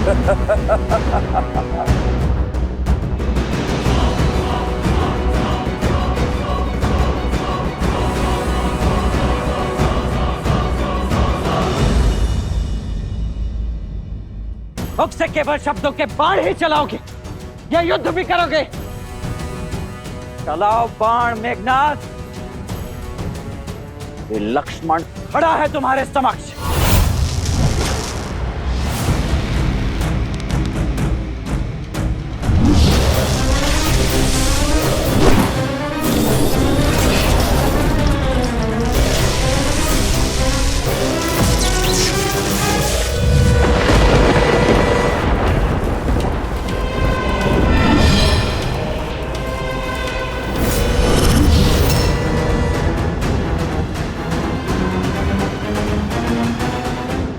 मुख से केवल शब्दों के बाण ही चलाओगे या युद्ध भी करोगे? चलाओ बाण मेघनाथ। ये लक्ष्मण खड़ा है तुम्हारे समक्ष।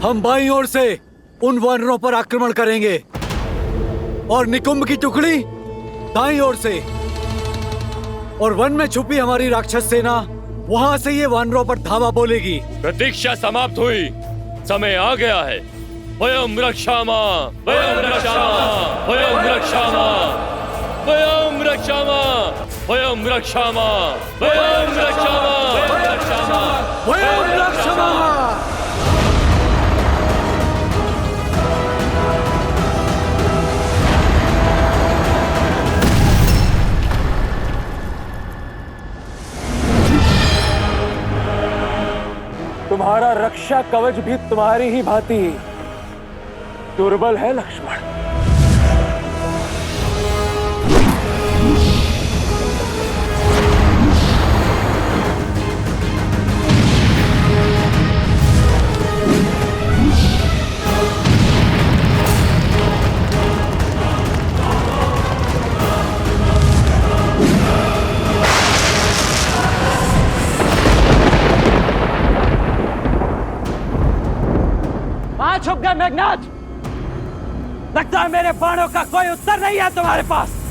हम बाईं ओर से उन वानरों पर आक्रमण करेंगे और निकुंभ की टुकड़ी दाईं ओर से, और वन में छुपी हमारी राक्षस सेना वहां से ये वानरों पर धावा बोलेगी। प्रतीक्षा समाप्त हुई, समय आ गया है। वयम रक्षामा, वयम रक्षामा, वयम रक्षामा, वयम रक्षामा, वयम रक्षामा, वयम रक्षामा, वयम रक्षामा, वयम रक्षामा। तुम्हारा रक्षा कवच भी तुम्हारी ही भांति दुर्बल है लक्ष्मण। छुप गए मेघनाथ। लगता है मेरे बाणों का कोई उत्तर नहीं है तुम्हारे पास।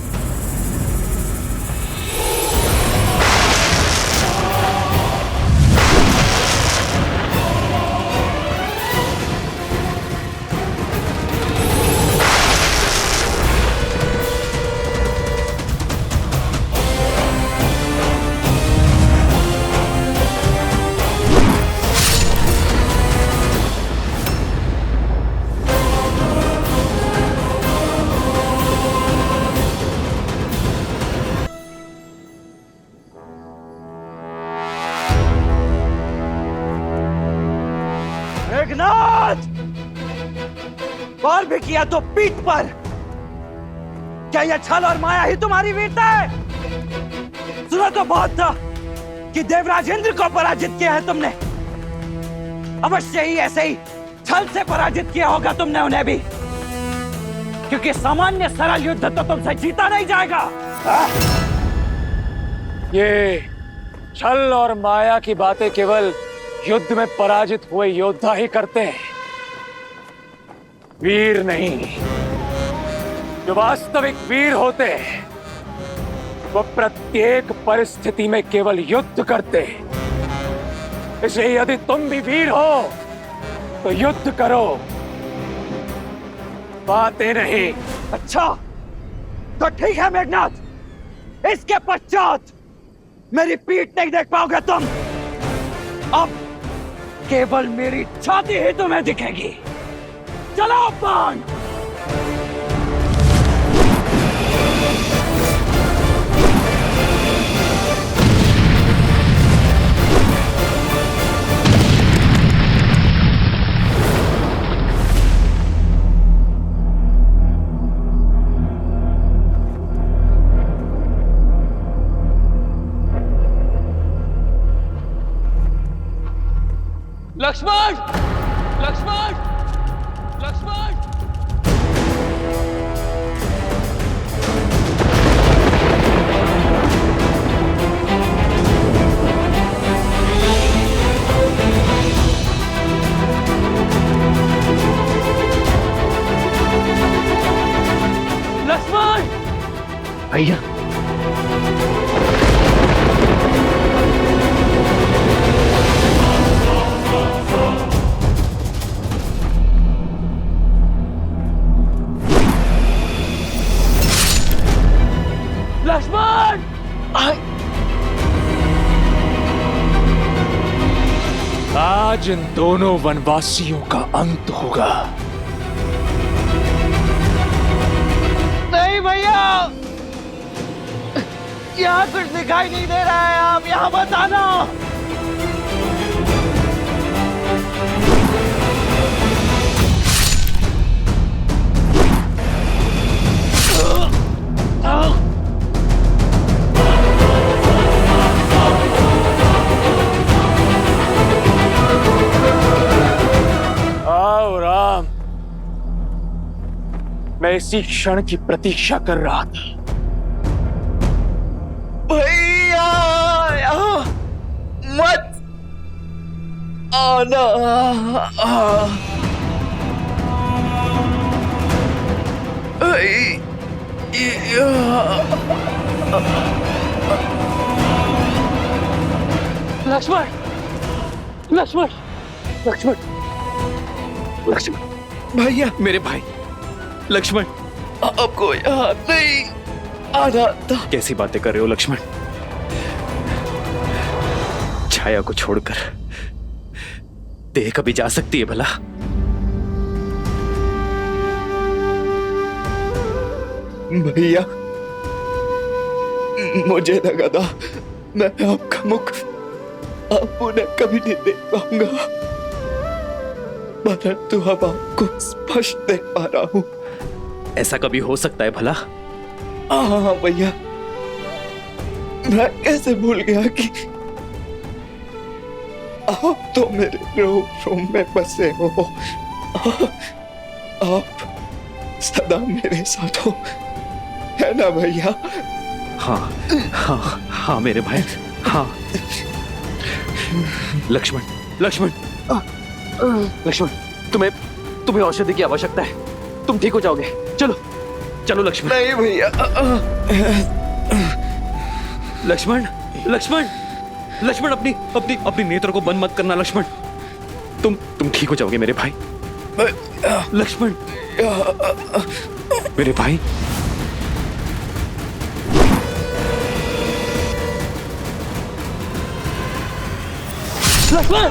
मेघनाथ, वार भी किया तो पीठ पर। क्या यह छल और माया ही तुम्हारी वीरता है? सुना तो बहुत था कि देवराज इंद्र को पराजित किया है तुमने। अवश्य ही ऐसे ही छल से पराजित किया होगा तुमने उन्हें भी, क्योंकि सामान्य सरल युद्ध तो तुमसे जीता नहीं जाएगा। ये छल और माया की बातें केवल युद्ध में पराजित हुए योद्धा ही करते हैं, वीर नहीं। जो वास्तविक वीर होते हैं वो प्रत्येक परिस्थिति में केवल युद्ध करते हैं। इसलिए यदि तुम भी वीर हो तो युद्ध करो, बातें नहीं। अच्छा तो ठीक है मेघनाथ, इसके पश्चात मेरी पीठ नहीं देख पाओगे तुम। अब केवल मेरी छाती ही तुम्हें दिखेगी। चलो बाण। लक्ष्मण, लक्ष्मण, लक्ष्मण। लक्ष्मण भैया, आज इन दोनों वनवासियों का अंत होगा। नहीं भैया, यहाँ कुछ दिखाई नहीं दे रहा है, आप यहाँ मत आना। आओ राम, मैं इसी क्षण की प्रतीक्षा कर रहा था। भैया यहाँ मत आना। लक्ष्मण, लक्ष्मण, लक्ष्मण, लक्ष्मण, भैया मेरे भाई लक्ष्मण, आपको यहाँ नहीं आना था। कैसी बातें कर रहे हो लक्ष्मण? छाया को छोड़कर देह कभी जा सकती है भला? भैया, मुझे लगा था मैं आपका मुख आप उन्हें कभी नहीं देख पाऊंगा, परंतु अब आपको स्पष्ट देख पा रहा हूं। ऐसा कभी हो सकता है भला? हाँ भैया, मैं कैसे भूल गया कि आप तो मेरे रूम में बसे हो। आप सदा मेरे साथ हो, है ना भैया? हाँ हाँ हाँ मेरे भाई, हाँ। लक्ष्मण, लक्ष्मण, लक्ष्मण, तुम्हें औषधि की आवश्यकता है। तुम ठीक हो जाओगे। चलो चलो लक्ष्मण। नहीं भैया। लक्ष्मण, लक्ष्मण, लक्ष्मण, अपनी अपनी अपनी नेत्र को बंद मत करना लक्ष्मण। तुम ठीक हो जाओगे मेरे भाई। लक्ष्मण, मेरे भाई। लक्ष्मण,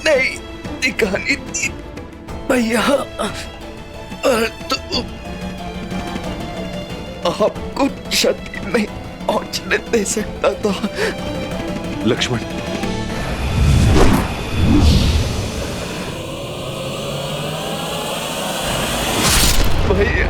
नहीं दिखानी थी भैया, तो आपको क्षति नहीं पहुंचने दे सकता था। लक्ष्मण, भैया,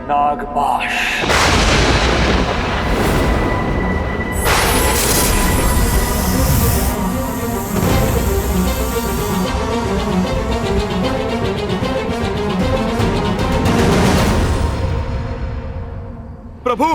नागपाश। प्रभु,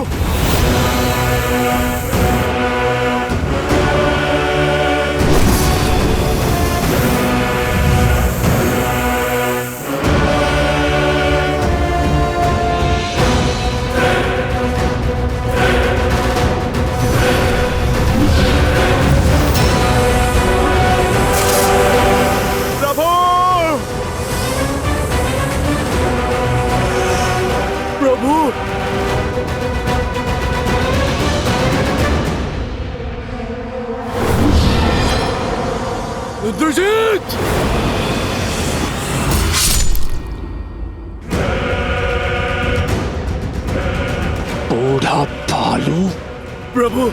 प्रभु, प्रभु।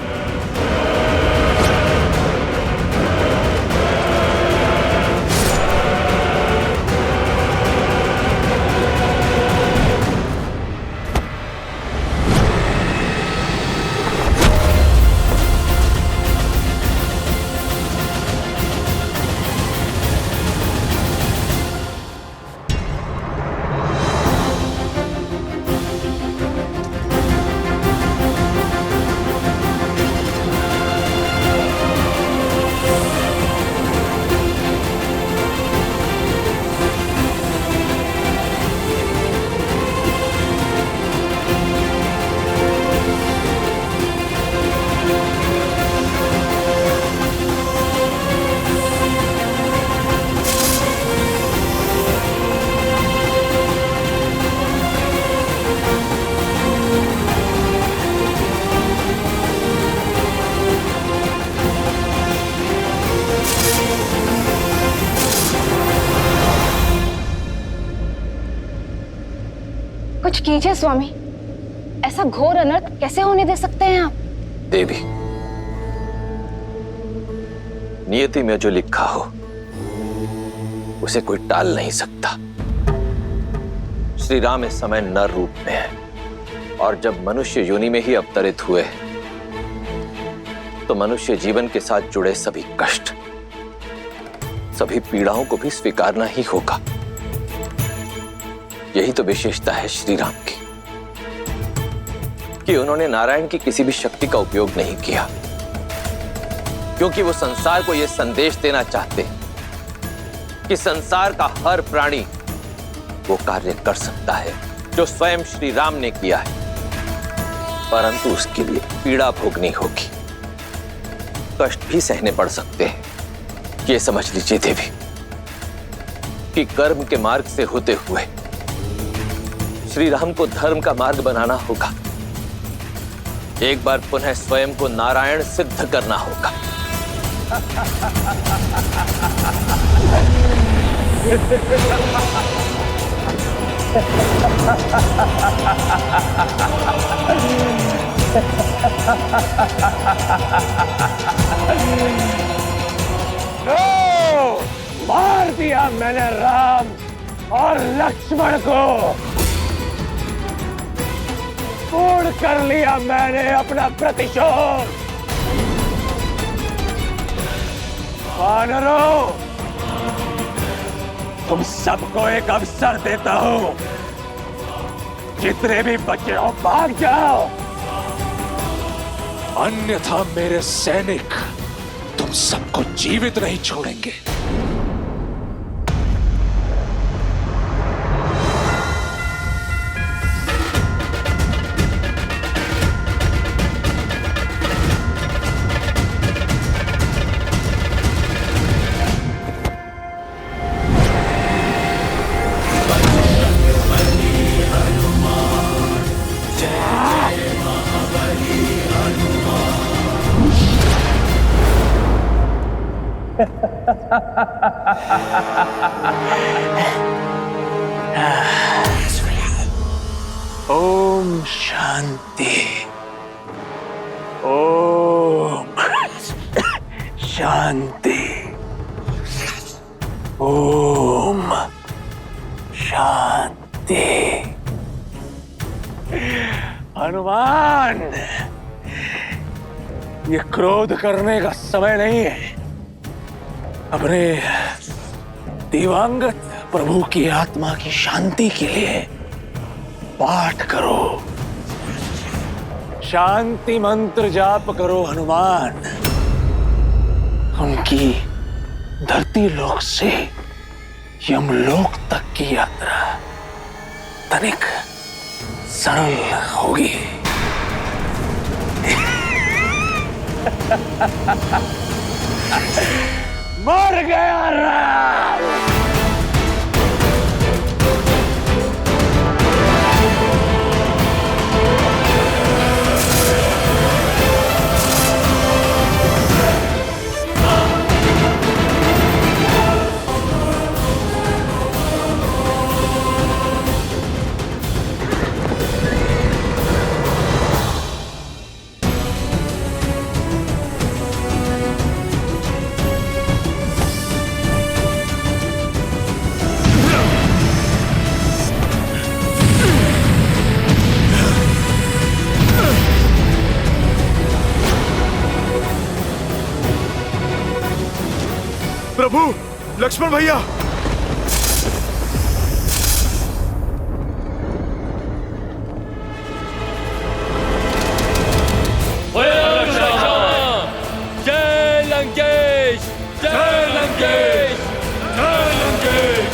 कुछ कीजिए स्वामी, ऐसा घोर अनर्थ कैसे होने दे सकते हैं आप? देवी, नियति में जो लिखा हो उसे कोई टाल नहीं सकता। श्री राम इस समय नर रूप में है और जब मनुष्य योनि में ही अवतरित हुए तो मनुष्य जीवन के साथ जुड़े सभी कष्ट, सभी पीड़ाओं को भी स्वीकारना ही होगा। यही तो विशेषता है श्री राम की कि उन्होंने नारायण की किसी भी शक्ति का उपयोग नहीं किया, क्योंकि वो संसार को यह संदेश देना चाहते कि संसार का हर प्राणी वो कार्य कर सकता है जो स्वयं श्री राम ने किया है, परंतु उसके लिए पीड़ा भोगनी होगी, कष्ट भी सहने पड़ सकते हैं। ये समझ लीजिए देवी कि कर्म के मार्ग से होते हुए श्री राम को धर्म का मार्ग बनाना होगा। एक बार पुनः स्वयं को नारायण सिद्ध करना होगा। मार दिया मैंने राम और लक्ष्मण को, पूर्ण कर लिया मैंने अपना प्रतिशोध। वानरों, तुम सबको एक अवसर देता हूं, जितने भी बचे हो भाग जाओ, अन्यथा मेरे सैनिक तुम सबको जीवित नहीं छोड़ेंगे। ओम शांति, ओम शांति, ओम शांति। हनुमान, ये क्रोध करने का समय नहीं है। अपने दिवंगत प्रभु की आत्मा की शांति के लिए पाठ करो, शांति मंत्र जाप करो हनुमान। उनकी धरती लोक से यमलोक तक की यात्रा तनिक सरल होगी। मर गया राम। प्रभु, लक्ष्मण भैया। स्वयं रक्षा। जय लंकेश, जय लंकेश, जय लंकेश।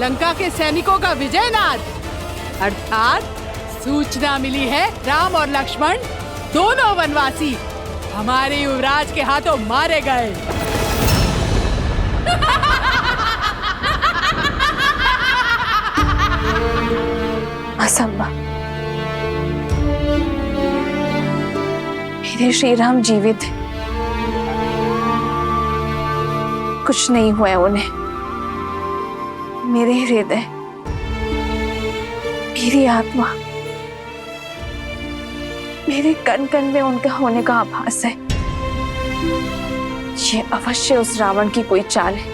लंका के सैनिकों का विजय नाद अर्थात सूचना मिली है राम और लक्ष्मण दोनों वनवासी हमारे युवराज के हाथों मारे गए। असंभव। मेरे श्री राम जीवित हैं। कुछ नहीं हुआ है उन्हें। मेरे हृदय, मेरी आत्मा, मेरे कण कण में उनका होने का आभास है। ये अवश्य उस रावण की कोई चाल है।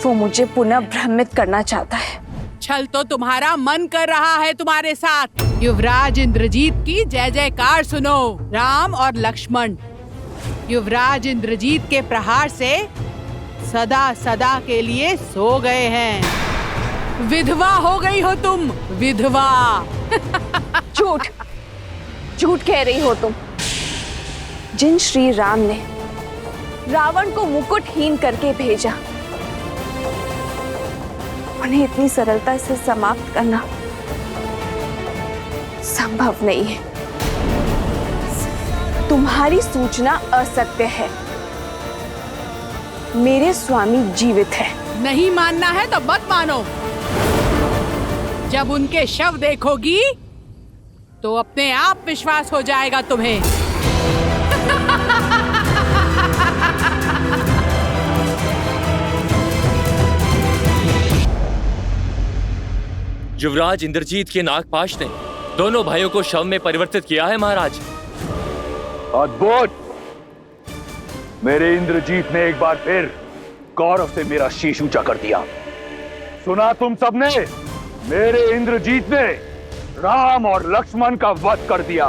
वो मुझे पुनः भ्रमित करना चाहता है। छल तो तुम्हारा मन कर रहा है तुम्हारे साथ। युवराज इंद्रजीत की जय जयकार सुनो। राम और लक्ष्मण युवराज इंद्रजीत के प्रहार से सदा सदा के लिए सो गए हैं। विधवा हो गई हो तुम, विधवा। झूठ, झूठ कह रही हो तुम। जिन श्री राम ने रावण को मुकुटहीन करके भेजा, उन्हें इतनी सरलता से समाप्त करना संभव नहीं है। तुम्हारी सूचना असत्य है। मेरे स्वामी जीवित है। नहीं मानना है तो मत मानो। जब उनके शव देखोगी तो अपने आप विश्वास हो जाएगा तुम्हें। युवराज इंद्रजीत के नागपाश ने दोनों भाइयों को शव में परिवर्तित किया है महाराज। अद्भुत। मेरे इंद्रजीत ने एक बार फिर गौरव से मेरा शीश ऊंचा कर दिया। सुना तुम सबने? मेरे इंद्रजीत ने राम और लक्ष्मण का वध कर दिया।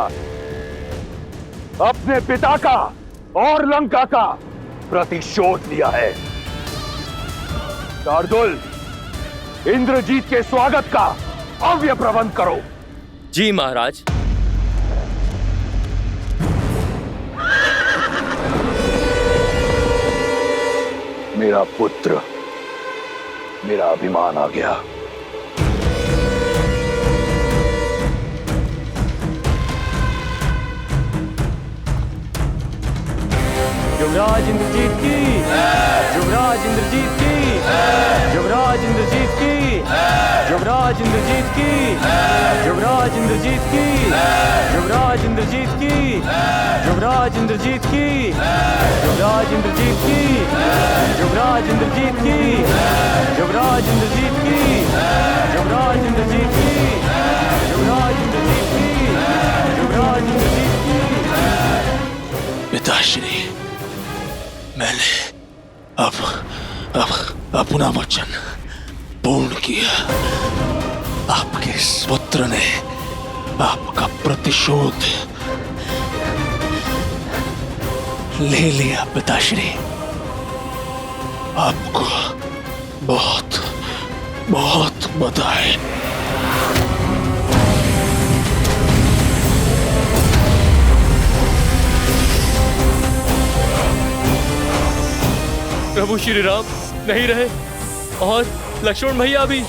अपने पिता का और लंका का प्रतिशोध लिया है। शार्दुल, इंद्रजीत के स्वागत का भव्य प्रबंध करो। जी महाराज। मेरा पुत्र, मेरा अभिमान आ गया। युवराज इंद्रजीत की, युवराज इंद्रजीत की, युवराज इंद्रजीत की, युवराज इंद्रजीत की, युवराज इंद्रजीत की, युवराज इंद्रजीत की, युवराज इंद्रजीत की, युवराज इंद्रजीत की, युवराज इंद्रजीत की, युवराज इंद्रजीत की, युवराज इंद्रजीत की, युवराज इंद्रजीत की, युवराज इंद्रजीत की। पिताश्री, मैंने अब अपना वचन पूर्ण किया। आपके इस पुत्र ने आपका प्रतिशोध ले लिया। पिताश्री, आपको बहुत बहुत बधाई। प्रभु श्री राम नहीं रहे और लक्ष्मण भैया भी।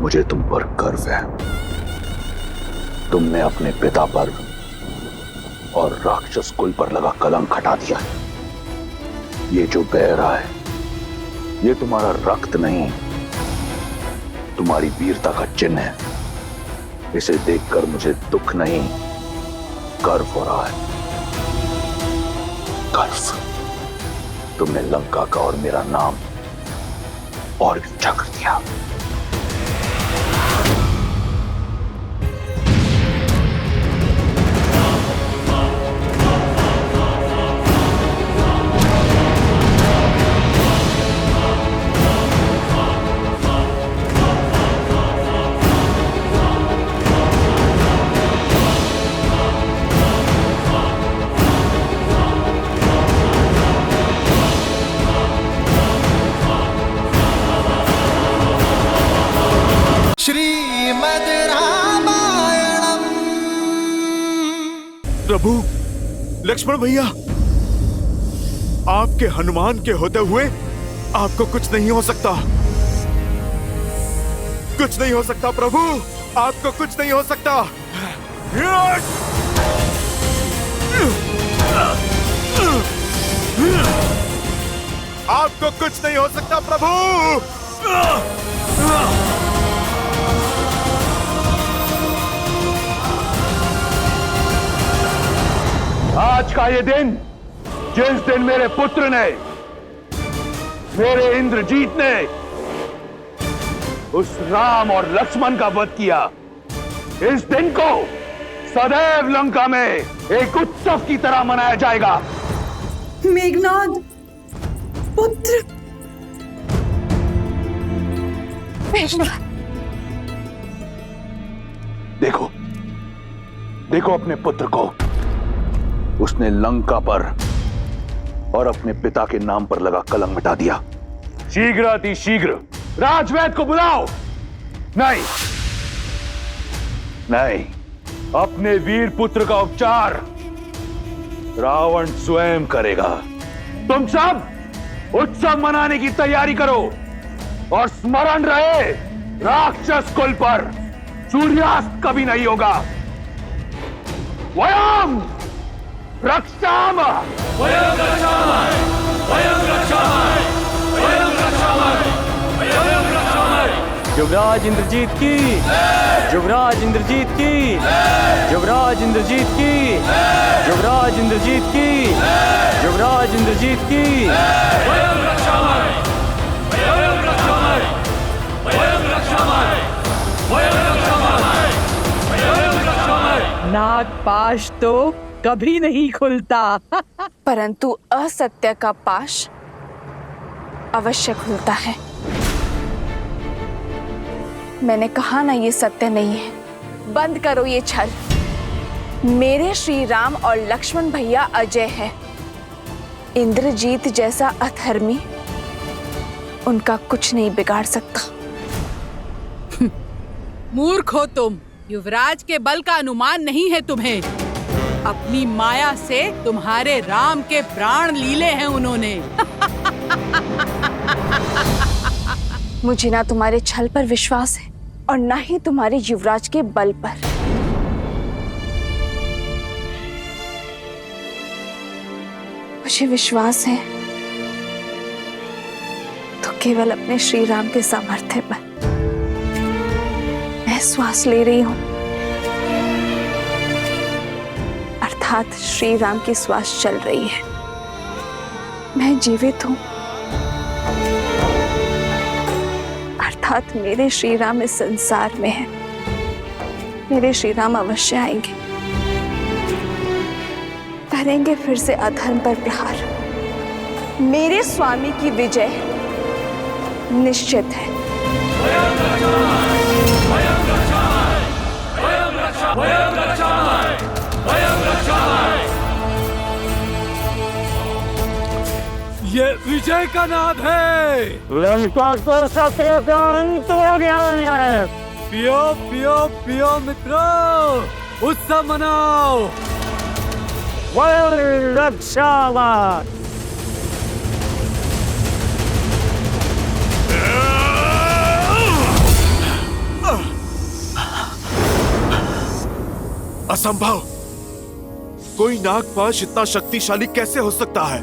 मुझे तुम पर गर्व है। तुमने अपने पिता पर और राक्षस कुल पर लगा कलंक हटा दिया है। ये जो बह रहा है, ये तुम्हारा रक्त नहीं, तुम्हारी वीरता का चिन्ह है। इसे देखकर मुझे दुख नहीं, गर्व हो रहा है। गर्व। तुमने लंका का और मेरा नाम और भी ऊंचा कर दिया। प्रभु, लक्ष्मण भैया, आपके हनुमान के होते हुए आपको कुछ नहीं हो सकता। कुछ नहीं हो सकता प्रभु, आपको कुछ नहीं हो सकता। आपको कुछ नहीं हो सकता प्रभु। आज का ये दिन, जिस दिन मेरे पुत्र ने, मेरे इंद्रजीत ने उस राम और लक्ष्मण का वध किया, इस दिन को सदैव लंका में एक उत्सव की तरह मनाया जाएगा। मेघनाद पुत्र। देखो, देखो अपने पुत्र को। उसने लंका पर और अपने पिता के नाम पर लगा कलंक मिटा दिया। शीघ्र अति शीघ्र राजवैद्य को बुलाओ। नहीं नहीं, अपने वीर पुत्र का उपचार रावण स्वयं करेगा। तुम सब उत्सव मनाने की तैयारी करो और स्मरण रहे, राक्षस कुल पर सूर्यास्त कभी नहीं होगा। वयम रक्षामः, वयं रक्षामः, वयं रक्षामः, वयं रक्षामः, वयं रक्षामः। युवराज इंद्रजीत की, युवराज इंद्रजीत की, युवराज इंद्रजीत की, युवराज इंद्रजीत की, युवराज इंद्रजीत की। वयं रक्षामः, वयं रक्षामः, वयं रक्षामः, वयं रक्षामः, वयं रक्षामः। नागपाश तो कभी नहीं खुलता। परंतु असत्य का पाश अवश्य खुलता है। मैंने कहा ना, ये सत्य नहीं है। बंद करो ये छल। मेरे श्री राम और लक्ष्मण भैया अजय है। इंद्रजीत जैसा अधर्मी उनका कुछ नहीं बिगाड़ सकता। मूर्ख हो तुम। युवराज के बल का अनुमान नहीं है तुम्हें। अपनी माया से तुम्हारे राम के प्राण लीले हैं उन्होंने। मुझे ना तुम्हारे छल पर विश्वास है और ना ही तुम्हारे युवराज के बल पर। मुझे विश्वास है तो केवल अपने श्री राम के सामर्थ्य पर। मैं श्वास ले रही हूं, अर्थात श्री राम की श्वास चल रही है। मैं जीवित हूं, अर्थात मेरे श्री राम इस संसार में है। मेरे श्री राम अवश्य आएंगे, करेंगे फिर से अधर्म पर प्रहार। मेरे स्वामी की विजय निश्चित है। ये विजय का नाद है। पियो पियो पियो मित्रों, उत्सव मनाओ। असंभव। कोई नागपाश इतना शक्तिशाली कैसे हो सकता है?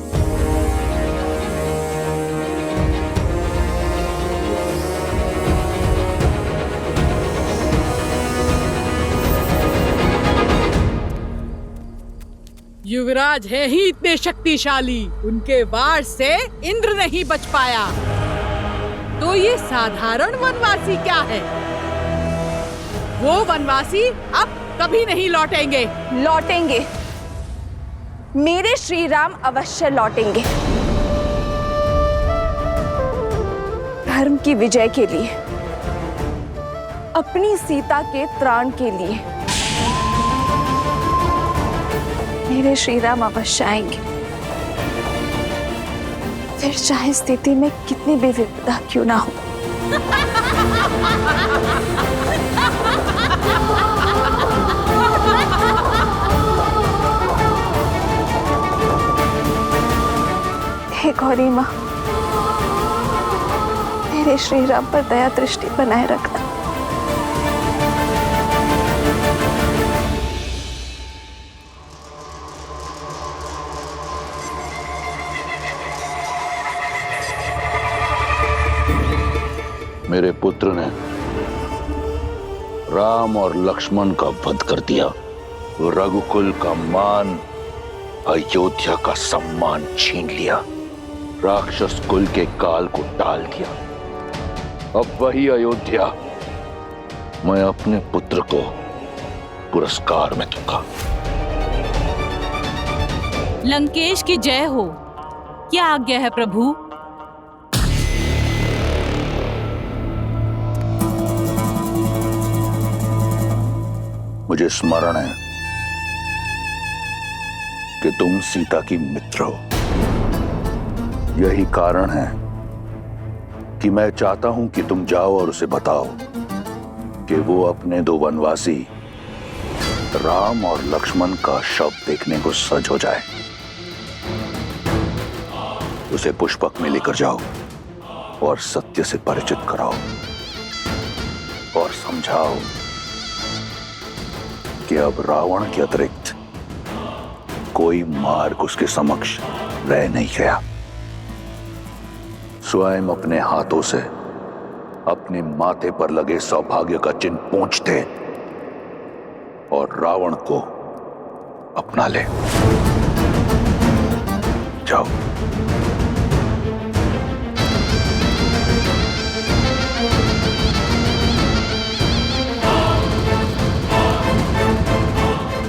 युवराज है ही इतने शक्तिशाली, उनके वार से इंद्र नहीं बच पाया। तो ये साधारण वनवासी क्या है? वो वनवासी अब कभी नहीं लौटेंगे। लौटेंगे, मेरे श्री राम अवश्य लौटेंगे। धर्म की विजय के लिए, अपनी सीता के त्राण के लिए मेरे श्री राम अवश्य आएंगे। फिर चाहे स्थिति में कितनी भी विपदा क्यों ना हो। हे गौरी माँ, मेरे श्री राम पर दया दृष्टि बनाए रखना। मेरे पुत्र ने राम और लक्ष्मण का वध कर दिया, रघुकुल का मान, अयोध्या का सम्मान छीन लिया, राक्षस कुल के काल को टाल दिया। अब वही अयोध्या मैं अपने पुत्र को पुरस्कार में दूंगा। लंकेश की जय हो। क्या आज्ञा है प्रभु? मुझे स्मरण है कि तुम सीता की मित्र हो। यही कारण है कि मैं चाहता हूं कि तुम जाओ और उसे बताओ कि वो अपने दो वनवासी राम और लक्ष्मण का शव देखने को सज हो जाए। उसे पुष्पक में लेकर जाओ और सत्य से परिचित कराओ और समझाओ कि अब रावण के अतिरिक्त कोई मार्ग उसके समक्ष रह नहीं गया। स्वयं अपने हाथों से अपने माथे पर लगे सौभाग्य का चिन्ह पोंछ दे और रावण को अपना ले। जाओ।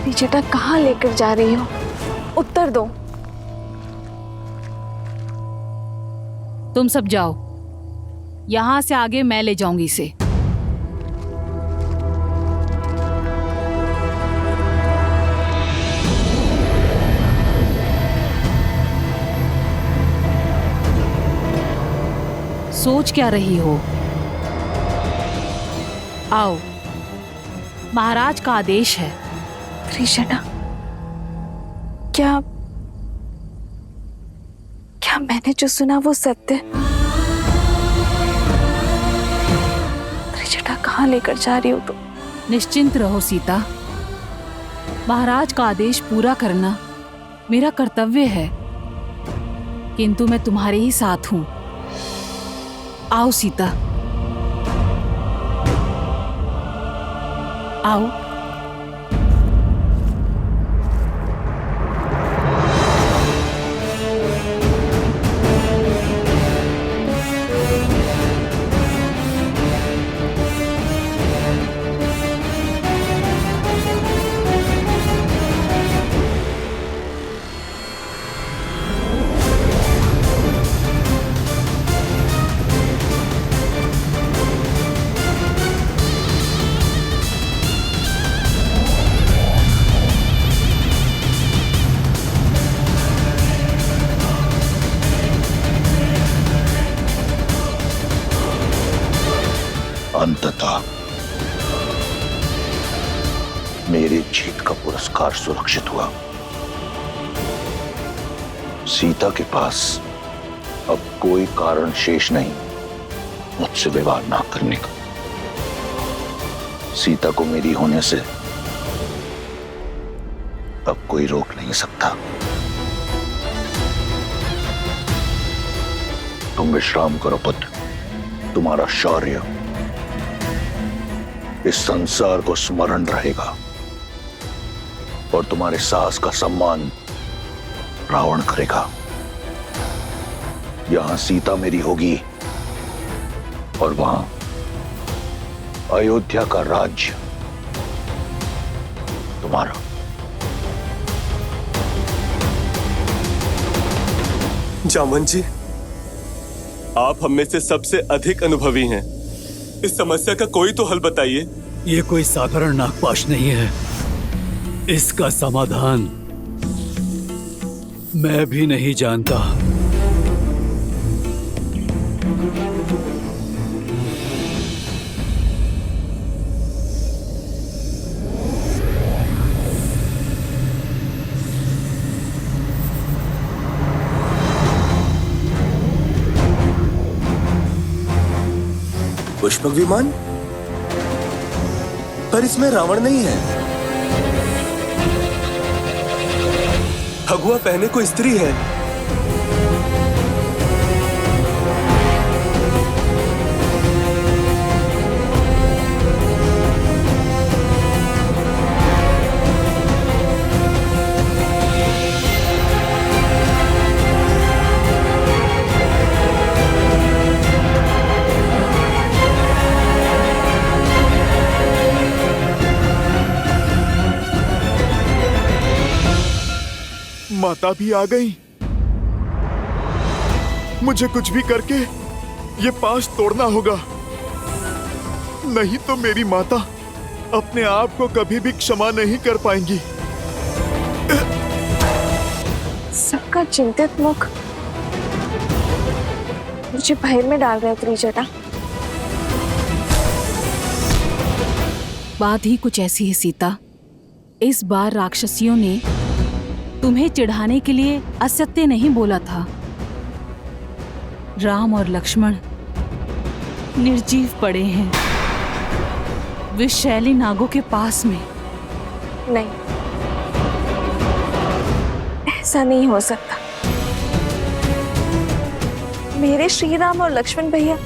बेटा कहाँ लेकर जा रही हो? उत्तर दो। तुम सब जाओ, यहां से आगे मैं ले जाऊंगी इसे। सोच क्या रही हो? आओ, महाराज का आदेश है। त्रिशटा, क्या मैंने जो सुना वो सत्य? त्रिशटा कहाँ लेकर जा रही हो तुम? निश्चिंत रहो सीता, महाराज का आदेश पूरा करना मेरा कर्तव्य है, किंतु मैं तुम्हारे ही साथ हूं। आओ सीता, आओ। अंततः मेरी जीत का पुरस्कार सुरक्षित हुआ। सीता के पास अब कोई कारण शेष नहीं मुझसे विवाह ना करने का। सीता को मेरी होने से अब कोई रोक नहीं सकता। तुम विश्राम करो पुत्र, तुम्हारा शौर्य इस संसार को स्मरण रहेगा और तुम्हारे सास का सम्मान रावण करेगा। यहां सीता मेरी होगी और वहां अयोध्या का राज्य तुम्हारा। जामन जी, आप हम में से सबसे अधिक अनुभवी हैं। इस समस्या का कोई तो हल बताइए। ये कोई साधारण नागपाश नहीं है, इसका समाधान मैं भी नहीं जानता। पुष्पक विमान, पर इसमें रावण नहीं है। भगवा पहने को स्त्री है। माता भी आ गई। मुझे कुछ भी करके ये पाश तोड़ना होगा, नहीं तो मेरी माता अपने आप को कभी भी क्षमा नहीं कर पाएंगी। सबका चिंतित मुख मुझे भय में डाल रहा है त्रिजटा। बात ही कुछ ऐसी है सीता। इस बार राक्षसियों ने तुम्हें चिढ़ाने के लिए असत्य नहीं बोला था। राम और लक्ष्मण निर्जीव पड़े हैं विषैली नागों के पास में। नहीं, ऐसा नहीं हो सकता। मेरे श्री राम और लक्ष्मण भैया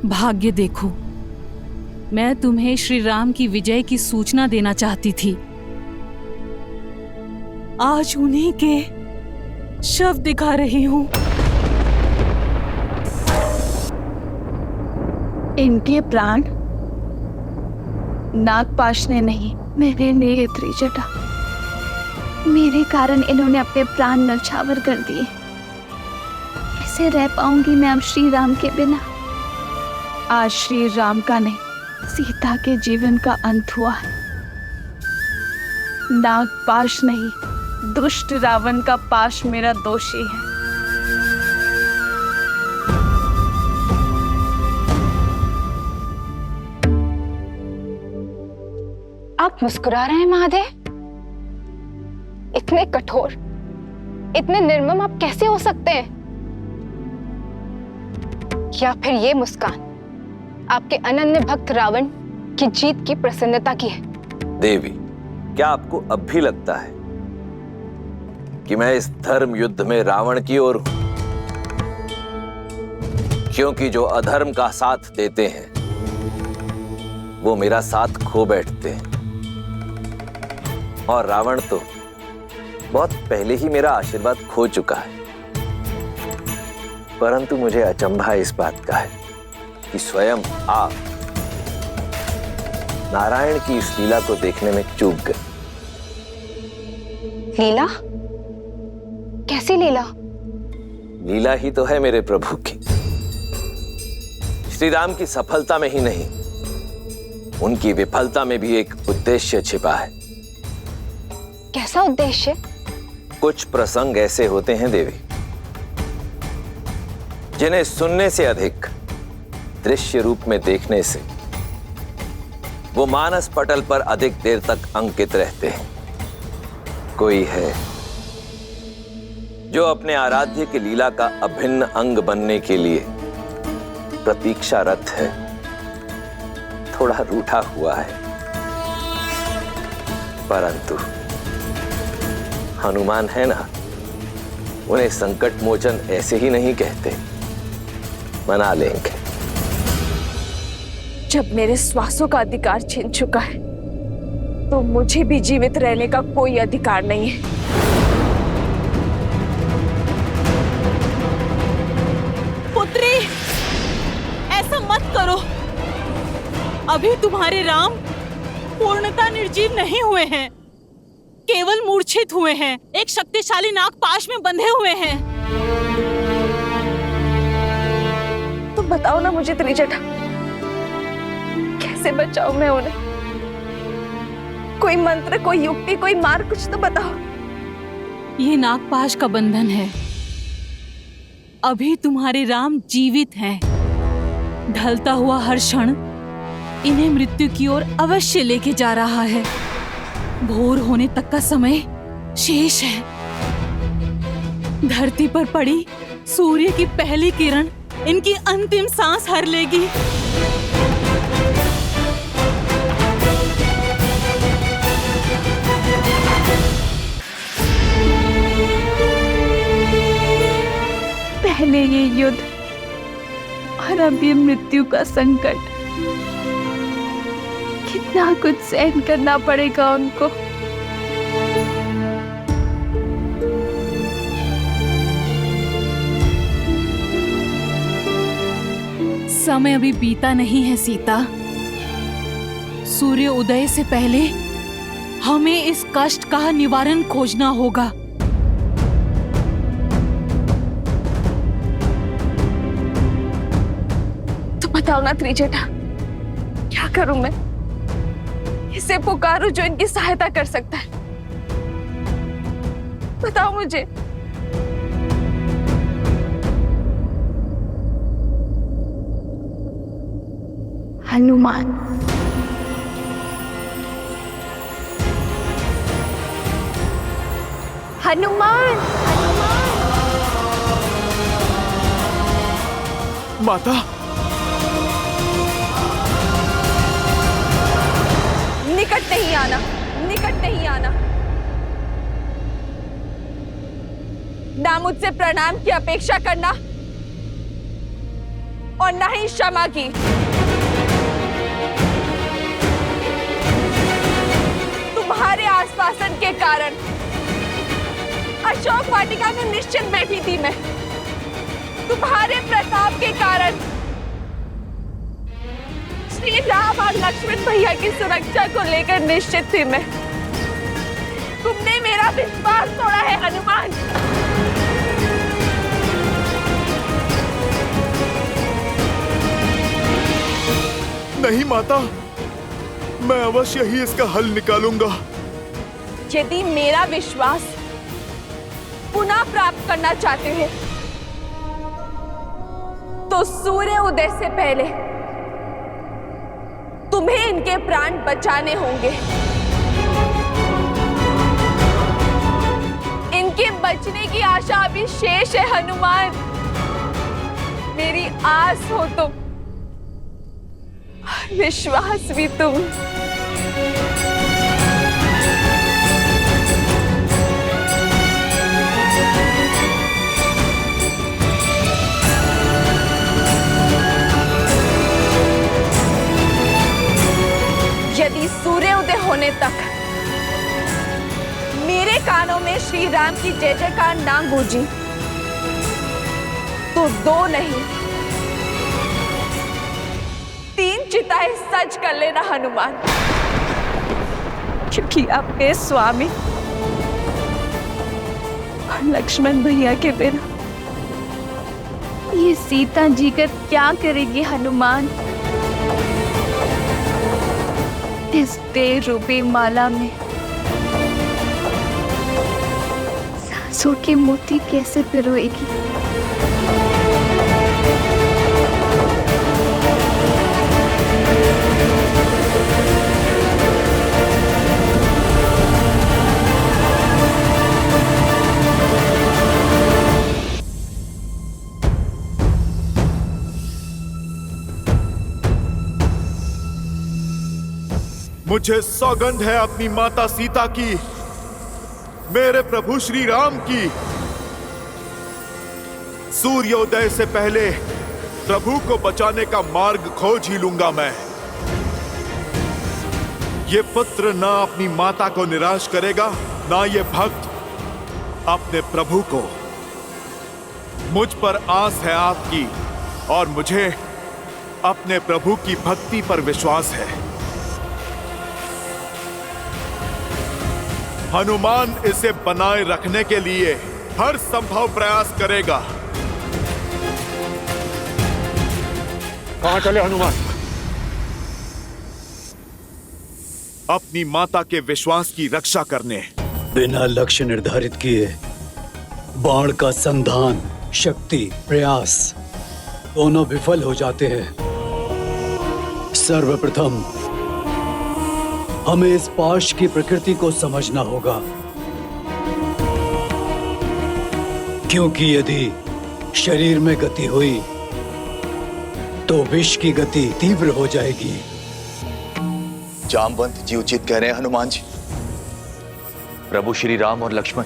भाग्य देखो, मैं तुम्हें श्री राम की विजय की सूचना देना चाहती थी। आज उन्हीं के शव दिखा रही हूं। इनके प्राण नागपाश ने नहीं, मेरे लिए त्रिजटा। मेरे कारण इन्होंने अपने प्राण न्यौछावर कर दिए। कैसे रह पाऊंगी मैं अब श्री राम के बिना। आज श्री राम का नहीं, सीता के जीवन का अंत हुआ है। नागपाश नहीं, दुष्ट रावण का पाश मेरा दोषी है। आप मुस्कुरा रहे हैं महादेव? इतने कठोर, इतने निर्मम आप कैसे हो सकते हैं? या फिर ये मुस्कान आपके अनन्य भक्त रावण की जीत की प्रसन्नता की है? देवी, क्या आपको अब भी लगता है कि मैं इस धर्म युद्ध में रावण की ओर हूं? क्योंकि जो अधर्म का साथ देते हैं वो मेरा साथ खो बैठते हैं, और रावण तो बहुत पहले ही मेरा आशीर्वाद खो चुका है। परंतु मुझे अचंभा इस बात का है कि स्वयं आप नारायण की इस लीला को देखने में चूक गए। लीला? कैसी लीला? लीला ही तो है मेरे प्रभु की। श्री राम की सफलता में ही नहीं, उनकी विफलता में भी एक उद्देश्य छिपा है। कैसा उद्देश्य? कुछ प्रसंग ऐसे होते हैं देवी, जिन्हें सुनने से अधिक दृश्य रूप में देखने से वो मानस पटल पर अधिक देर तक अंकित रहते हैं। कोई है जो अपने आराध्य की लीला का अभिन्न अंग बनने के लिए प्रतीक्षारत है, थोड़ा रूठा हुआ है। परंतु हनुमान है ना, उन्हें संकट मोचन ऐसे ही नहीं कहते, मना लेंगे। जब मेरे श्वासों का अधिकार छीन चुका है तो मुझे भी जीवित रहने का कोई अधिकार नहीं है। पुत्री, ऐसा मत करो। अभी तुम्हारे राम पूर्णतः निर्जीव नहीं हुए हैं, केवल मूर्छित हुए हैं, एक शक्तिशाली नागपाश में बंधे हुए हैं। तो बताओ ना मुझे त्रिजटा, कैसे कैसे बचाऊं मैं उन्हें? कोई मंत्र, कोई युक्ति, कोई मार, कुछ तो बताओ। ये नागपाश का बंधन है। अभी तुम्हारे राम जीवित हैं। ढलता हुआ हर क्षण इन्हें मृत्यु की ओर अवश्य लेके जा रहा है। भोर होने तक का समय शेष है। धरती पर पड़ी सूर्य की पहली किरण इनकी अंतिम सांस हर लेगी। पहले ये युद्ध और अब ये मृत्यु का संकट। कितना कुछ सहन करना पड़ेगा उनको। समय अभी बीता नहीं है सीता। सूर्य उदय से पहले हमें इस कष्ट का निवारण खोजना होगा। तो बताओ ना त्रिजटा, क्या करूं मैं? इसे पुकारूं जो इनकी सहायता कर सकता है। बताओ मुझे। हनुमान। हनुमान। माता, निकट नहीं आना, निकट नहीं आना। ना मुझसे प्रणाम की अपेक्षा करना और ना ही क्षमा की। तुम्हारे आश्वासन के कारण अशोक वाटिका में निश्चित बैठी थी मैं। तुम्हारे प्रताप के कारण श्री राम और लक्ष्मण भैया की सुरक्षा को लेकर निश्चित थी मैं। तुमने मेरा विश्वास तोड़ा है हनुमान। नहीं माता, मैं अवश्य ही इसका हल निकालूंगा। यदि मेरा विश्वास पुनः प्राप्त करना चाहते हैं तो सूर्य उदय से पहले तुम्हें इनके प्राण बचाने होंगे। इनके बचने की आशा अभी शेष है हनुमान। मेरी आस हो तुम, विश्वास भी तुम। यदि सूर्योदय होने तक मेरे कानों में श्री राम की जय जयकार ना गूंजी तो 2 नहीं 3 चिताएं सज कर लेना हनुमान, क्योंकि आपके स्वामी और लक्ष्मण भैया के बिना ये सीता जी का क्या करेगी हनुमान? इस देह रूपी माला में सांसों के मोती कैसे पिरोएगी? मुझे सौगंध है अपनी माता सीता की, मेरे प्रभु श्री राम की। सूर्योदय से पहले प्रभु को बचाने का मार्ग खोज ही लूंगा मैं। ये पुत्र ना अपनी माता को निराश करेगा, ना ये भक्त अपने प्रभु को। मुझ पर आस है आपकी और मुझे अपने प्रभु की भक्ति पर विश्वास है। हनुमान इसे बनाए रखने के लिए हर संभव प्रयास करेगा। कहां चले हनुमान? अपनी माता के विश्वास की रक्षा करने। बिना लक्ष्य निर्धारित किए बाण का संधान, शक्ति, प्रयास दोनों विफल हो जाते हैं। सर्वप्रथम हमें इस पाश की प्रकृति को समझना होगा, क्योंकि यदि शरीर में गति हुई तो विष की गति तीव्र हो जाएगी। जामवंत जी उचित कह रहे हैं हनुमान जी। प्रभु श्री राम और लक्ष्मण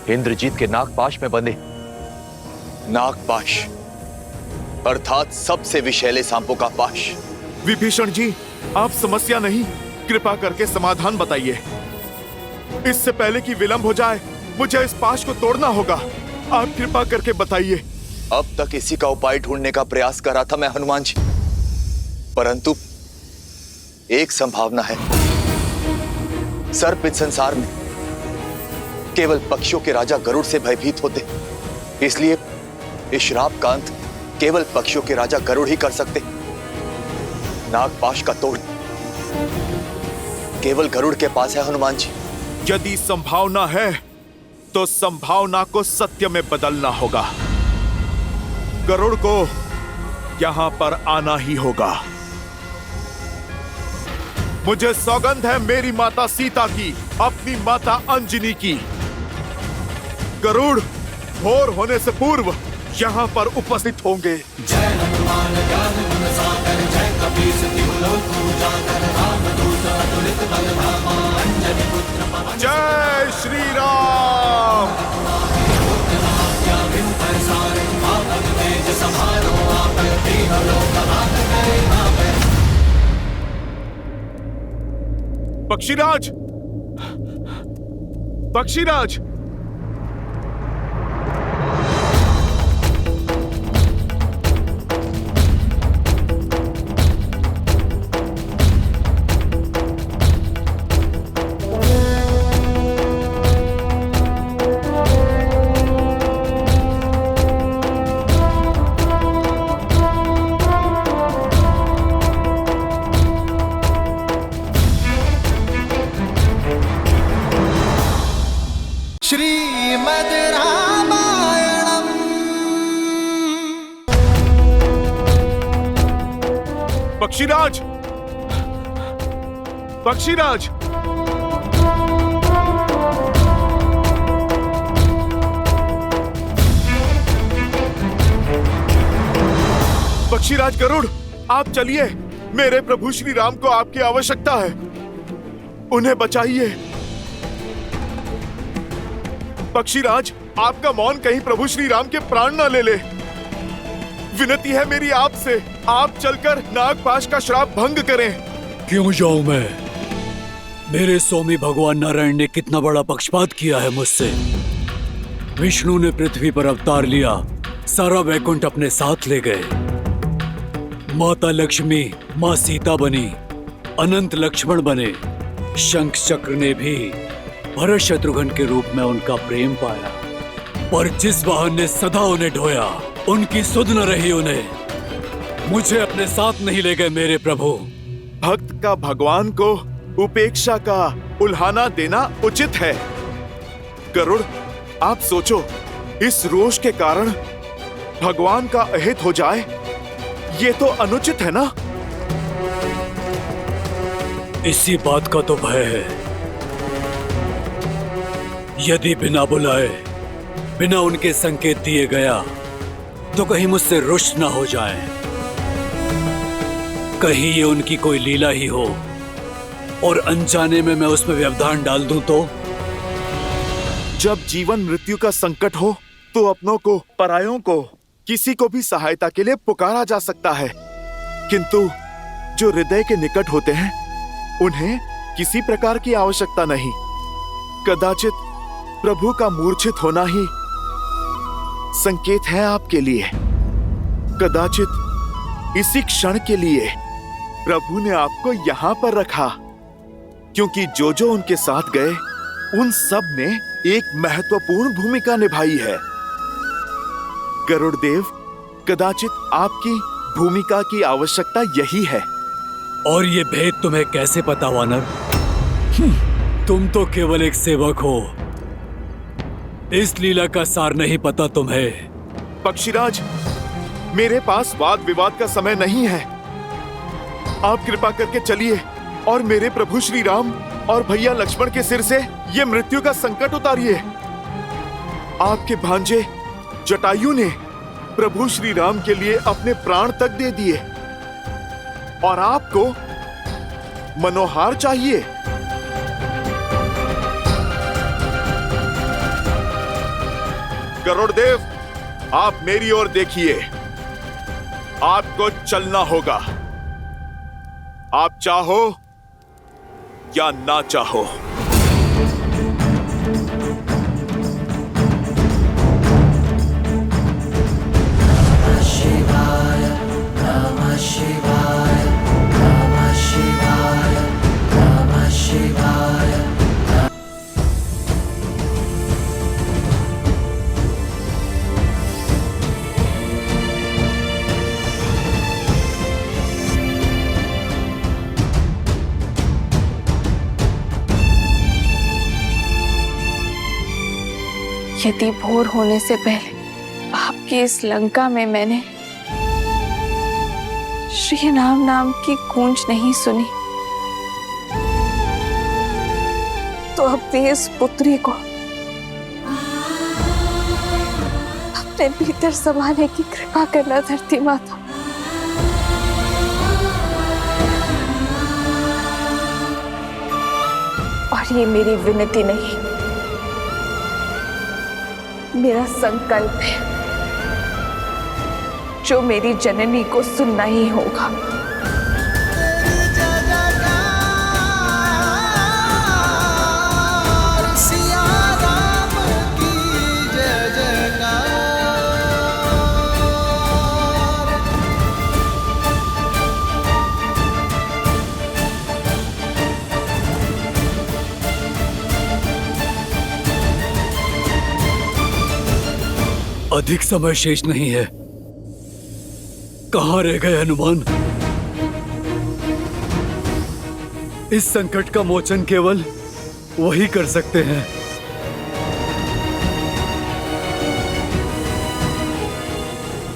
इंद्रजीत के नागपाश में बंधे। नागपाश अर्थात सबसे विषैले सांपों का पाश। विभीषण जी, आप समस्या नहीं, कृपा करके समाधान बताइए। इससे पहले कि विलंब हो जाए, मुझे इस पाश को तोड़ना होगा। आप कृपा करके बताइए। अब तक इसी का उपाय ढूंढने का प्रयास कर रहा था मैं हनुमान जी, परंतु एक संभावना है। सर्प इस संसार में केवल पक्षियों के राजा गरुड़ से भयभीत होते, इसलिए इस श्राप का अंत केवल पक्षियों के राजा गरुड़ ही कर सकते। नागपाश का तोड़ केवल गरुड़ के पास है हनुमान जी। यदि संभावना है तो संभावना को सत्य में बदलना होगा। गरुड़ को यहां पर आना ही होगा। मुझे सौगंध है मेरी माता सीता की, अपनी माता अंजनी की। गरुड़ भोर होने से पूर्व यहां पर उपस्थित होंगे। जय हनुमान ज्ञान गुण सागर, जय कपीस तिहु लोक उजागर, रामदूत अतुलित बल धामा, अंजनी पुत्र पवन। जय श्री राम। पक्षीराज, पक्षीराज, श्रीमद् रामायणम्। पक्षीराज, पक्षीराज, पक्षीराज गरुड़, आप चलिए। मेरे प्रभु श्री राम को आपकी आवश्यकता है, उन्हें बचाइए। पक्षीराज, आपका मौन कहीं प्रभु श्री राम के प्राण न ले ले। विनती है मेरी आपसे, आप चलकर नागपाश का श्राप भंग करें। क्यों जाऊं मैं? मेरे स्वामी भगवान नारायण ने कितना बड़ा पक्षपात किया है मुझसे। विष्णु ने पृथ्वी पर अवतार लिया, सारा वैकुंठ अपने साथ ले गए। माता लक्ष्मी माँ सीता बनी, अनंत लक्ष्मण बने। शंख चक्र ने भी भरत शत्रुघ्न के रूप में उनका प्रेम पाया, पर जिस वाहन ने सदा उन्हें ढोया, उनकी सुध न रही उन्हें। मुझे अपने साथ नहीं ले गए मेरे प्रभु। भक्त का भगवान को उपेक्षा का उल्हाना देना उचित है। गरुड़, आप सोचो, इस रोष के कारण भगवान का अहित हो जाए, ये तो अनुचित है ना? इसी बात का तो भय है। यदि बिना बुलाए, बिना उनके संकेत दिए गया, तो कहीं मुझसे रुष्ट ना हो जाए। कहीं ये उनकी कोई लीला ही हो और अनजाने में मैं उसमें व्यवधान डाल दूं तो? जब जीवन मृत्यु का संकट हो तो अपनों को, परायों को, किसी को भी सहायता के लिए पुकारा जा सकता है, किंतु जो हृदय के निकट होते हैं उन्हें किसी प्रकार की आवश्यकता नहीं। कदाचित प्रभु का मूर्छित होना ही संकेत है आपके लिए। कदाचित इसी क्षण के लिए प्रभु ने आपको यहां पर रखा, क्योंकि जो जो उनके साथ गए उन सब ने एक महत्वपूर्ण भूमिका निभाई है। गरुड़देव, कदाचित आपकी भूमिका की आवश्यकता यही है। और ये भेद तुम्हें कैसे पता वानर? तुम तो केवल एक सेवक हो, इस लीला का सार नहीं पता तुम्हें। पक्षीराज, मेरे पास वाद विवाद का समय नहीं है। आप कृपा करके चलिए और मेरे प्रभु श्री राम और भैया लक्ष्मण के सिर से ये मृत्यु का संकट उतारिए। आपके भांजे जटायु ने प्रभु श्री राम के लिए अपने प्राण तक दे दिए और आपको मनोहार चाहिए। गरुड़देव, आप मेरी ओर देखिए। आपको चलना होगा, आप चाहो या ना चाहो। यदि भोर होने से पहले आपकी इस लंका में मैंने श्री राम नाम की गूंज नहीं सुनी, तो अपनी इस पुत्री को अपने भीतर समाने की कृपा करना धरती माता। और ये मेरी विनती नहीं, मेरा संकल्प है, जो मेरी जननी को सुनना ही होगा। अधिक समय शेष नहीं है। कहां रह गए हनुमान? इस संकट का मोचन केवल वही कर सकते हैं।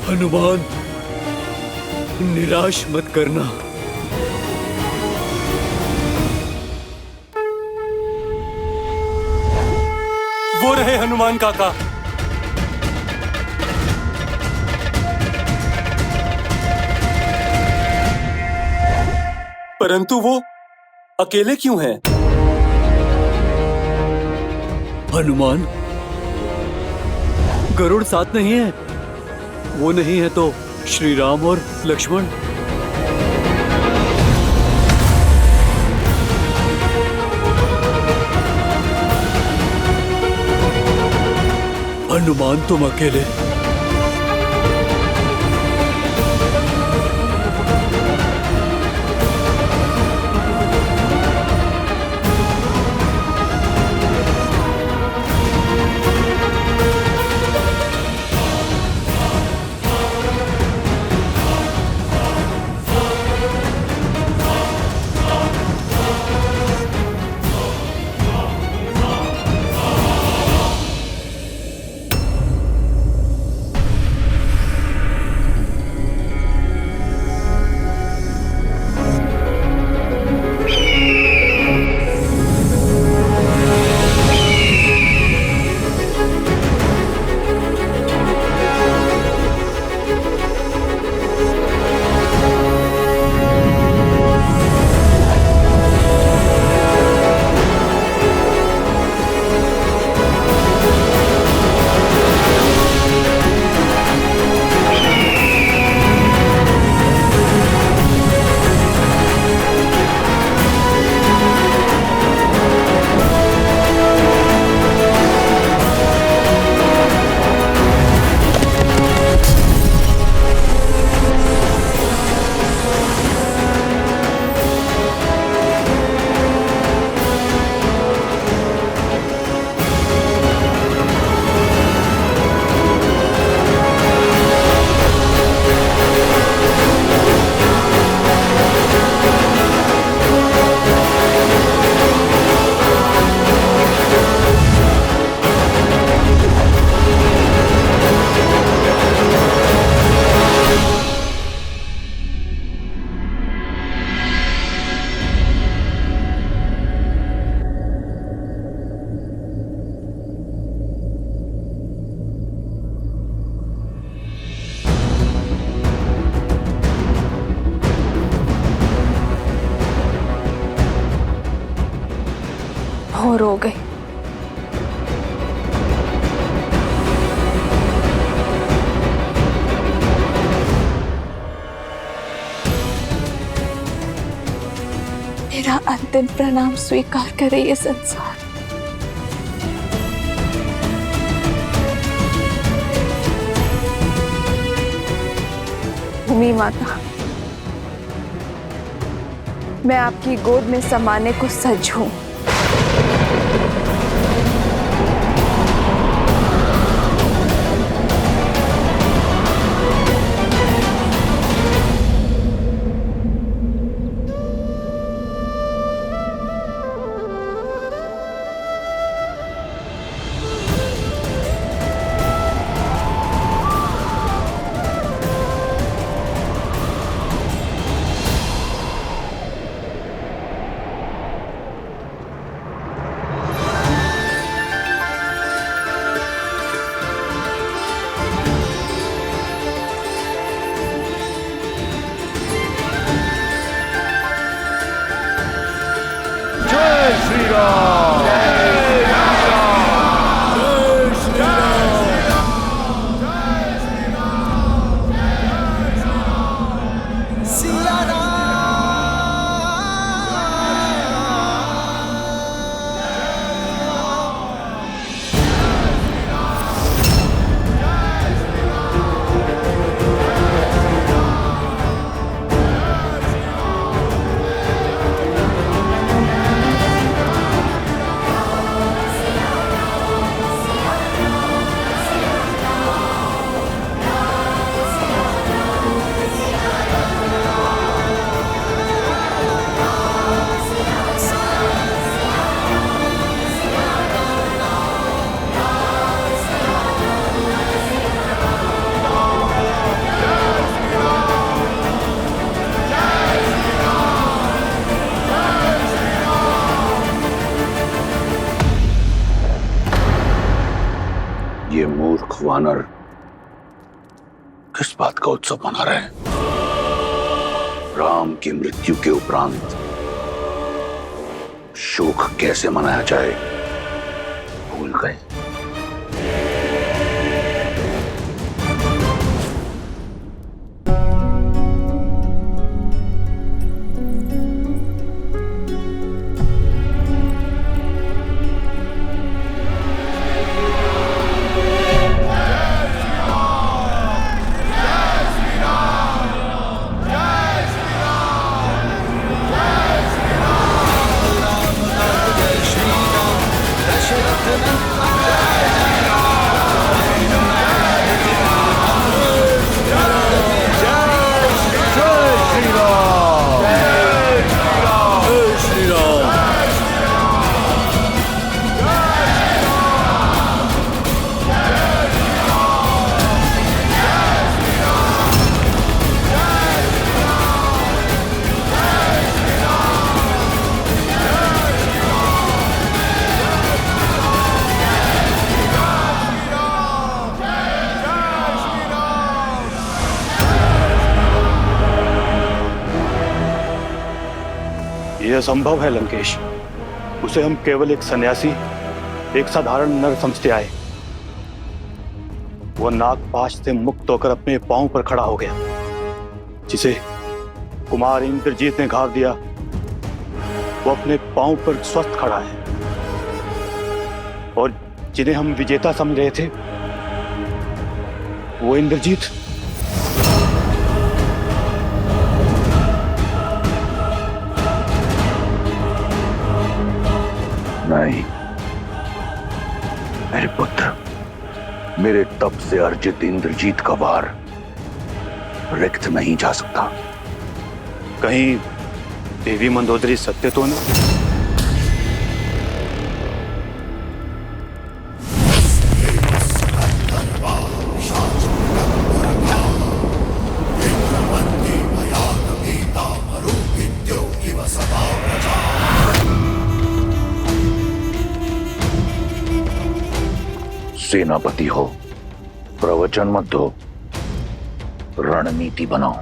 हनुमान, निराश मत करना। वो रहे हनुमान काका। परंतु वो अकेले क्यों हैं? हनुमान, गरुड़ साथ नहीं है। वो नहीं है तो श्री राम और लक्ष्मण। हनुमान, तुम अकेले? रो गई। मेरा अंतिम प्रणाम स्वीकार करे ये संसार। भूमि माता, मैं आपकी गोद में समाने को सज्ज हूं। ये मूर्ख वानर किस बात का उत्सव मना रहे हैं? राम की मृत्यु के उपरांत शोक कैसे मनाया जाए भूल गए। यह असंभव है लंकेश। उसे हम केवल एक सन्यासी, एक साधारण नर समझते आए। वो नागपाश से मुक्त होकर अपने पांव पर खड़ा हो गया। जिसे कुमार इंद्रजीत ने घाव दिया, वो अपने पांव पर स्वस्थ खड़ा है। और जिन्हें हम विजेता समझ रहे थे, वो इंद्रजीत नहीं मेरे पुत्र, मेरे तप से अर्जित इंद्रजीत का वार रिक्त नहीं जा सकता। कहीं देवी मंदोदरी सत्य तो नहीं? सेनापति हो, प्रवचन मत दो, रणनीति बनाओ।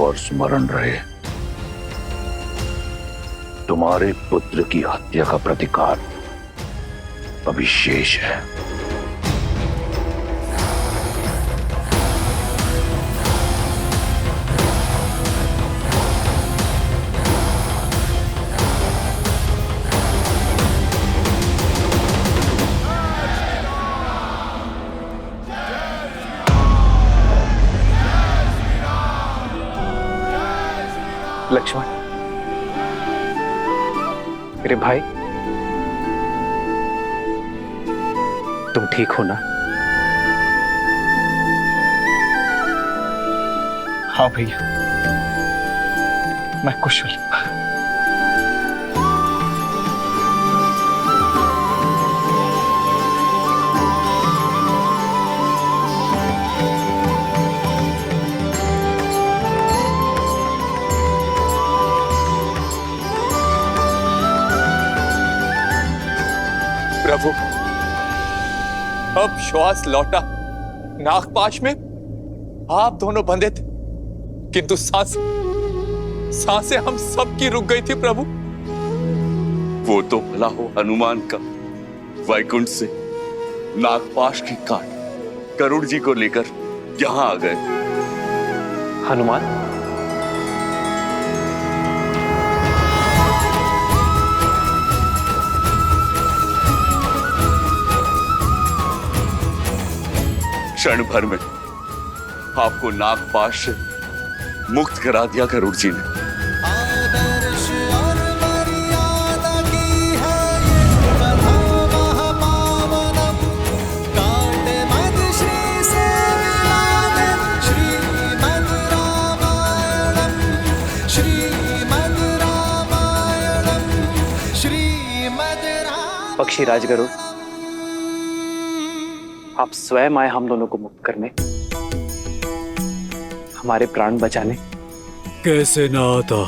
और स्मरण रहे, तुम्हारे पुत्र की हत्या का प्रतिकार अभी शेष है। लक्ष्मण, मेरे भाई, तुम ठीक हो ना? हाँ भैया, मैं कुशल। प्रभु, अब श्वास लौटा। नागपाश में आप दोनों बंधे थे, किंतु सांसें हम सबकी रुक गई थी प्रभु। वो तो भला हो हनुमान का वैकुंठ से नागपाश की काट गरुड़ जी को लेकर यहां आ गए। हनुमान, क्षण भर में आपको नागपाश से मुक्त करा दिया गरुड़ जी ने। पक्षी राजगरुड़, आप स्वयं आए हम दोनों को मुक्त करने, हमारे प्राण बचाने। कैसे ना आता?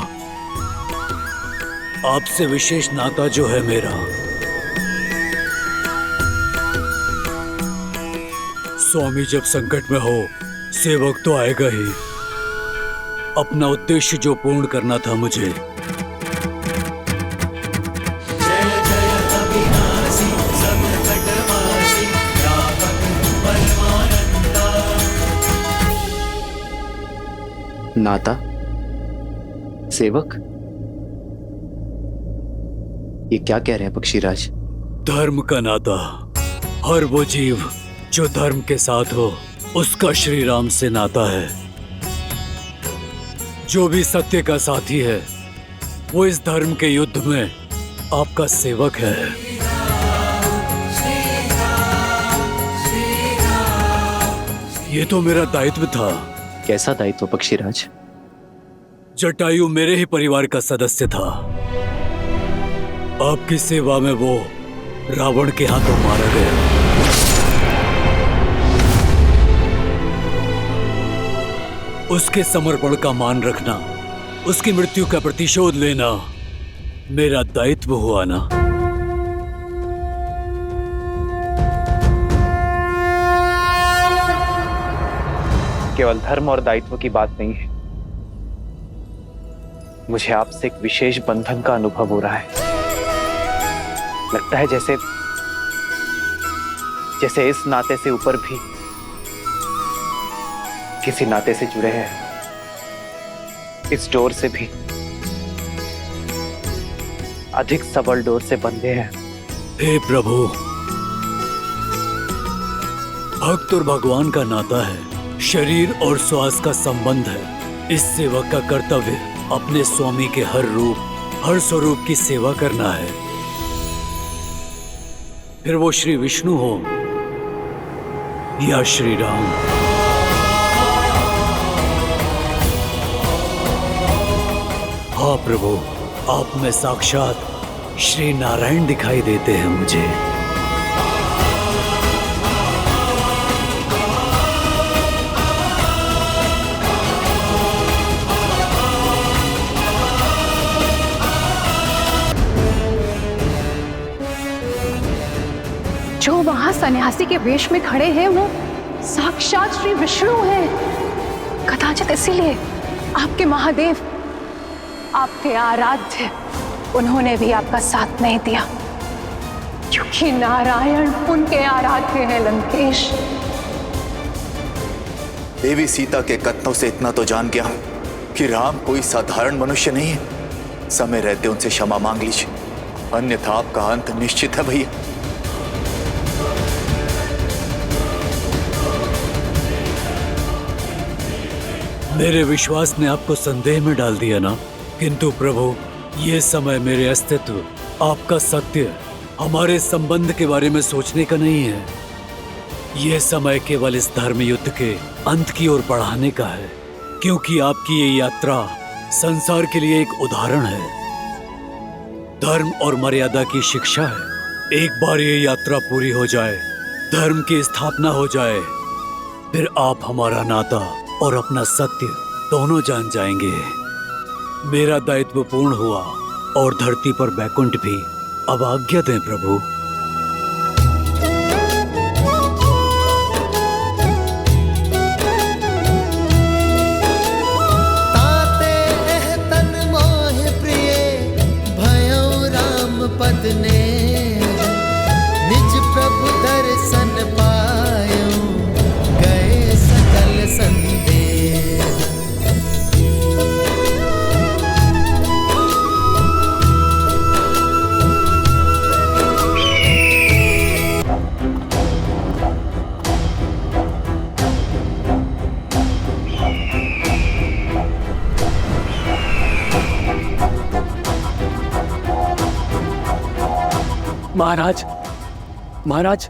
आपसे विशेष नाता जो है मेरा। स्वामी जब संकट में हो, सेवक तो आएगा ही। अपना उद्देश्य जो पूर्ण करना था मुझे, नाता, सेवक, ये क्या कह रहे हैं पक्षीराज? धर्म का नाता। हर वो जीव जो धर्म के साथ हो, उसका श्री राम से नाता है। जो भी सत्य का साथी है, वो इस धर्म के युद्ध में आपका सेवक है। ये तो मेरा दायित्व था। कैसा दायित्व पक्षीराज? जटायु मेरे ही परिवार का सदस्य था। आपकी सेवा में वो रावण के हाथों मारा गया। उसके समर्पण का मान रखना, उसकी मृत्यु का प्रतिशोध लेना मेरा दायित्व हुआ ना। केवल धर्म और दायित्व की बात नहीं है, मुझे आपसे एक विशेष बंधन का अनुभव हो रहा है। लगता है जैसे इस नाते से ऊपर भी किसी नाते से जुड़े हैं, इस डोर से भी अधिक सबल डोर से बंधे हैं। हे प्रभु, भक्त और भगवान का नाता है, शरीर और श्वास का संबंध है। इस सेवक का कर्तव्य अपने स्वामी के हर रूप, हर स्वरूप की सेवा करना है। फिर वो श्री विष्णु हो या श्री राम। हाँ प्रभु, आप में साक्षात श्री नारायण दिखाई देते हैं मुझे। जो वहां सन्यासी के वेश में खड़े हैं, वो साक्षात श्री विष्णु हैं। कदाचित इसीलिए आपके महादेव, आपके आराध्य उन्होंने भी आपका साथ नहीं दिया, क्योंकि नारायण उनके आराध्य हैं लंकेश। देवी सीता के कथनों से इतना तो जान गया हूं कि राम कोई साधारण मनुष्य नहीं है। समय रहते उनसे क्षमा मांग लीजिए, अन्यथा आपका अंत निश्चित है भैया। मेरे विश्वास ने आपको संदेह में डाल दिया ना, किंतु प्रभु ये समय मेरे अस्तित्व, आपका सत्य, हमारे संबंध के बारे में सोचने का नहीं है। यह समय केवल इस धर्म युद्ध के अंत की ओर बढ़ाने का है, क्योंकि आपकी ये यात्रा संसार के लिए एक उदाहरण है, धर्म और मर्यादा की शिक्षा है। एक बार ये यात्रा पूरी हो जाए, धर्म की स्थापना हो जाए, फिर आप हमारा नाता और अपना सत्य दोनों जान जाएंगे। मेरा दायित्व पूर्ण हुआ और धरती पर बैकुंठ भी। अब आज्ञा दें प्रभु। ताते एह तन मोह प्रिय भयो राम पद ने, निज प्रभु दर्शन पायो गए सकल संदेह। महाराज, महाराज,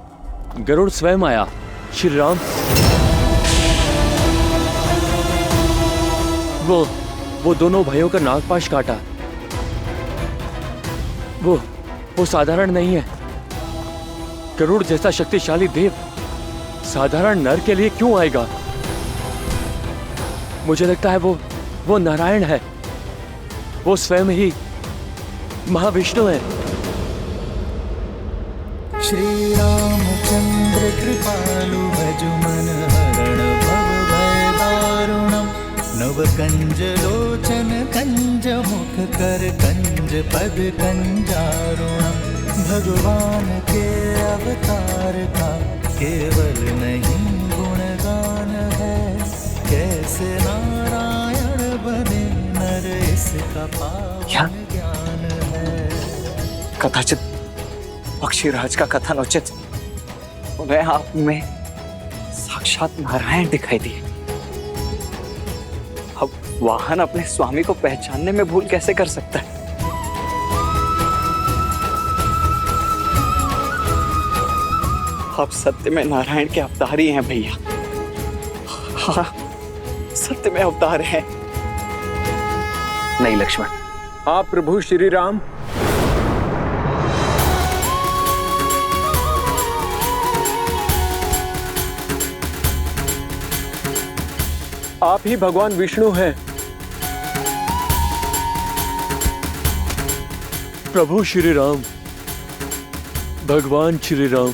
गरुड़ स्वयं आया। श्री राम, वो दोनों भाइयों का नागपाश काटा। वो साधारण नहीं है। गरुड़ जैसा शक्तिशाली देव साधारण नर के लिए क्यों आएगा? मुझे लगता है वो नारायण है। वो स्वयं ही महाविष्णु है। श्री रामचंद्र कृपालु भज मन हरण भव भय दारुणम, नव कंज लोचन कंज मुख कर कंज पद कंजारुणम। भगवान के अवतार का केवल नहीं गुणगान है, कैसे नारायण बने नर इसका पावन ज्ञान है। कदाचित पक्षीराज का कथन उचित, उन्हें आप में साक्षात नारायण दिखाई दिए। अब वाहन अपने स्वामी को पहचानने में भूल कैसे कर सकता है? आप सत्य में नारायण के अवतार ही हैं भैया। हाँ, सत्य में अवतार हैं। नहीं लक्ष्मण, आप प्रभु श्री राम आप ही भगवान विष्णु हैं। प्रभु श्री राम, भगवान श्री राम।